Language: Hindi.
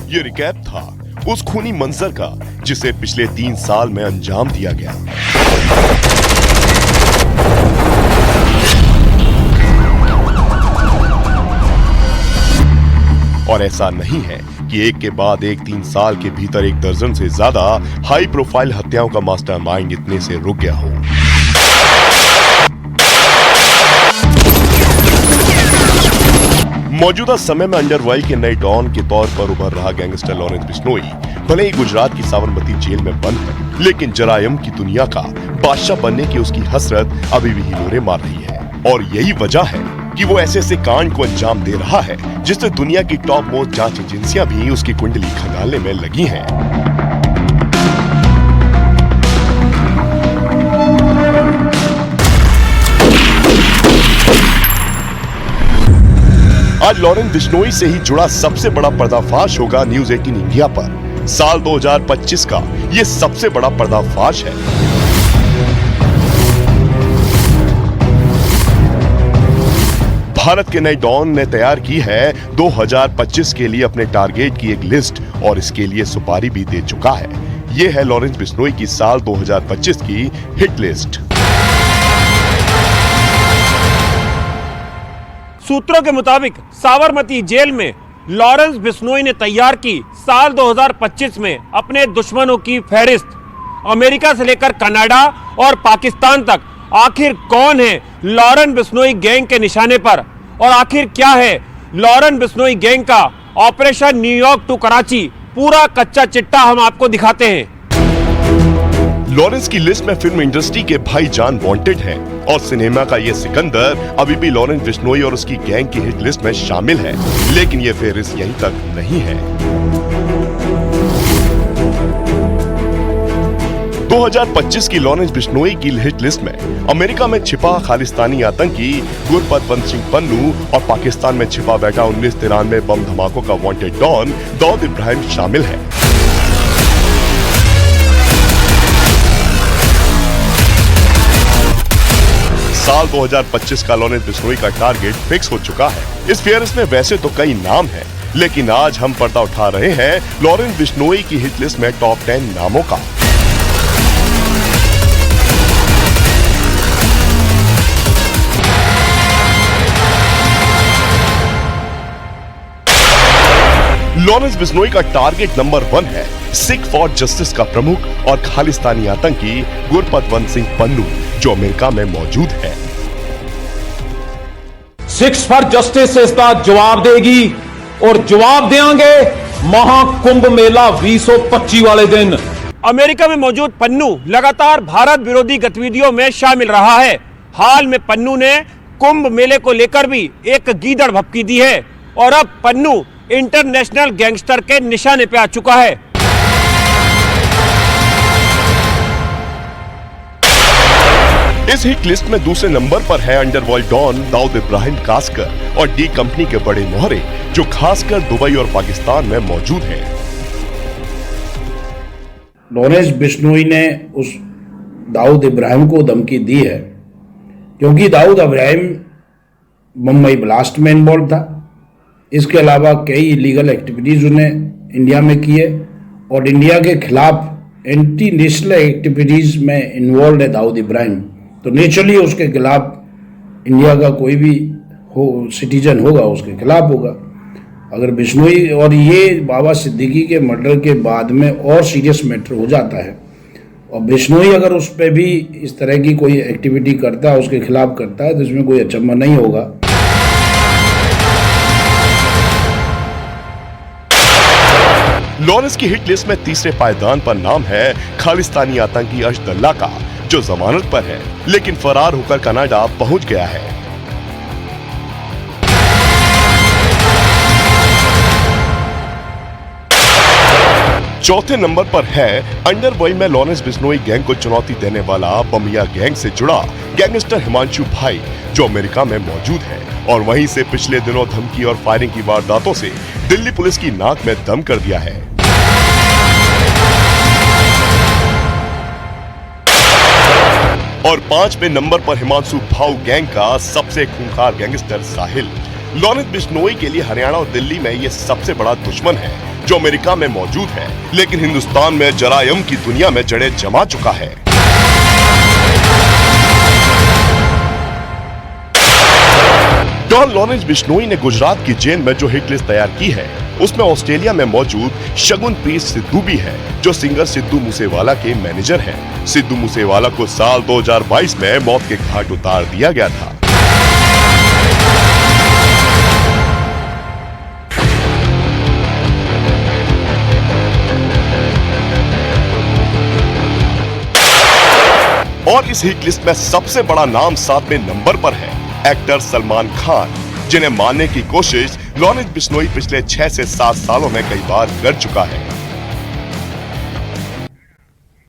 ये रिकैप था उस खूनी मंजर का जिसे पिछले 3 साल में अंजाम दिया गया। और ऐसा नहीं है कि एक के बाद एक 3 साल के भीतर 1 दर्जन से ज्यादा हाई प्रोफाइल हत्याओं का मास्टरमाइंड इतने से रुक गया हो। मौजूदा समय में अंडरवर्ल्ड के नए डॉन के तौर पर उभर रहा गैंगस्टर लॉरेंस बिश्नोई भले ही गुजरात की साबरमती जेल में बंद है, लेकिन जरायम की दुनिया का बादशाह बनने की उसकी हसरत अभी भी हिलोरे मार रही है। और यही वजह है कि वो ऐसे कांड को अंजाम दे रहा है जिससे दुनिया की टॉप मोस्ट जांच एजेंसियां भी उसकी कुंडली खंगालने में लगी हैं। आज लॉरेंस बिश्नोई से ही जुड़ा सबसे बड़ा पर्दाफाश होगा न्यूज़ 18 इंडिया पर। साल 2025 का ये सबसे बड़ा पर्दाफाश है। भारत के नए डॉन ने तैयार की है 2025 के लिए अपने टारगेट की एक लिस्ट और इसके लिए सुपारी भी दे चुका है। ये है लॉरेंस बिश्नोई की साल 2025 की हिट लिस्ट। सूत्रों के मुताबिक साबरमती जेल में लॉरेंस बिश्नोई ने तैयार की साल 2025 में अपने दुश्मनों की फहरिस्त। अमेरिका से लेकर कनाडा और पाकिस्तान तक आखिर कौन है लॉरेंस बिश्नोई गैंग के निशाने पर, और आखिर क्या है लॉरेंस बिश्नोई गैंग का ऑपरेशन न्यूयॉर्क टू कराची। पूरा कच्चा चिट्ठा हम आपको दिखाते हैं। लॉरेंस की लिस्ट में फिल्म इंडस्ट्री के भाईजान वांटेड हैं और सिनेमा का ये सिकंदर अभी भी लॉरेंस बिश्नोई और उसकी गैंग की हिट लिस्ट में शामिल है। लेकिन ये फेहरिस्त यहीं तक नहीं है। 2025 की लॉरेंस बिश्नोई की हिट लिस्ट में अमेरिका में छिपा खालिस्तानी आतंकी गुरपतवंत सिंह पन्नू और पाकिस्तान में छिपा बैठा 1993 बम धमाकों का वांटेड डॉन दाऊद इब्राहिम शामिल है। साल 2025 का लॉरेंस बिश्नोई का टारगेट फिक्स हो चुका है। इस फेहरिस्त में वैसे तो कई नाम हैं, लेकिन आज हम पर्दा उठा रहे हैं लॉरेंस बिश्नोई की हिट लिस्ट में टॉप 10 नामों का। लॉरेंस बिश्नोई का टारगेट नंबर 1 है सिख फॉर जस्टिस का प्रमुख और खालिस्तानी आतंकी गुरपतवंत सिंह पन्नू, जो अमेरिका में मौजूद है। सिक्स फॉर जस्टिस इसका जवाब देगी और जवाब देंगे महाकुंभ मेला 2025 वाले दिन। अमेरिका में मौजूद पन्नू लगातार भारत विरोधी गतिविधियों में शामिल रहा है। हाल में पन्नू ने कुंभ मेले को लेकर भी एक गीदड़ भभकी दी है और अब पन्नू इंटरनेशनल गैंगस्टर के निशाने पे आ चुका है। इस हिट लिस्ट में दूसरे नंबर पर है अंडरवर्ल्ड डॉन दाऊद इब्राहिम कासकर और डी कंपनी के बड़े मोहरे, जो खासकर दुबई और पाकिस्तान में मौजूद हैं। लॉरेंस बिश्नोई ने उस दाऊद इब्राहिम को धमकी दी है क्योंकि दाऊद इब्राहिम मुंबई ब्लास्ट में इन्वॉल्व था। इसके अलावा कई इलीगल एक्टिविटीज़ उन्हें इंडिया में किए और इंडिया के खिलाफ एंटी नेशनल एक्टिविटीज़ में इन्वॉल्व है दाऊद इब्राहिम। तो नेचुरली उसके खिलाफ इंडिया का कोई भी सिटीजन होगा उसके खिलाफ होगा। अगर बिश्नोई और ये बाबा सिद्दीकी के मर्डर के बाद में और सीरियस मैटर हो जाता है और बिश्नोई अगर उस पर भी इस तरह की कोई एक्टिविटी करता है, उसके खिलाफ करता है, तो इसमें कोई अचंभा नहीं होगा। लॉरेंस की हिट लिस्ट में तीसरे पायदान पर नाम है खालिस्तानी आतंकी अशदुल्ला का, जो जमानत पर है लेकिन फरार होकर कनाडा पहुंच गया है। चौथे नंबर पर है अंडरवर्ल्ड में लॉरेंस बिश्नोई गैंग को चुनौती देने वाला बमिया गैंग से जुड़ा गैंगस्टर हिमांशु भाई, जो अमेरिका में मौजूद है और वहीं से पिछले दिनों धमकी और फायरिंग की वारदातों से दिल्ली पुलिस की नाक में दम कर दिया है। और 5वें नंबर पर हिमांशु भाऊ गैंग का सबसे खूंखार गैंगस्टर साहिल। लॉरेंस बिश्नोई के लिए हरियाणा और दिल्ली में ये सबसे बड़ा दुश्मन है, जो अमेरिका में मौजूद है लेकिन हिंदुस्तान में जरायम की दुनिया में जड़ें जमा चुका है। डॉन लॉरेंस बिश्नोई ने गुजरात की जेल में जो हिट लिस्ट तैयार की है उसमें ऑस्ट्रेलिया में मौजूद शगुनप्रीत सिद्धू भी है, जो सिंगर सिद्धू मूसेवाला के मैनेजर हैं। सिद्धू मूसेवाला को साल 2022 में मौत के घाट उतार दिया गया था। और इस हिट लिस्ट में सबसे बड़ा नाम 7वें नंबर पर है, एक्टर सलमान खान, जिन्हें मारने की कोशिश लॉरेंस बिश्नोई पिछले 6 से 7 सालों में कई बार कर चुका है।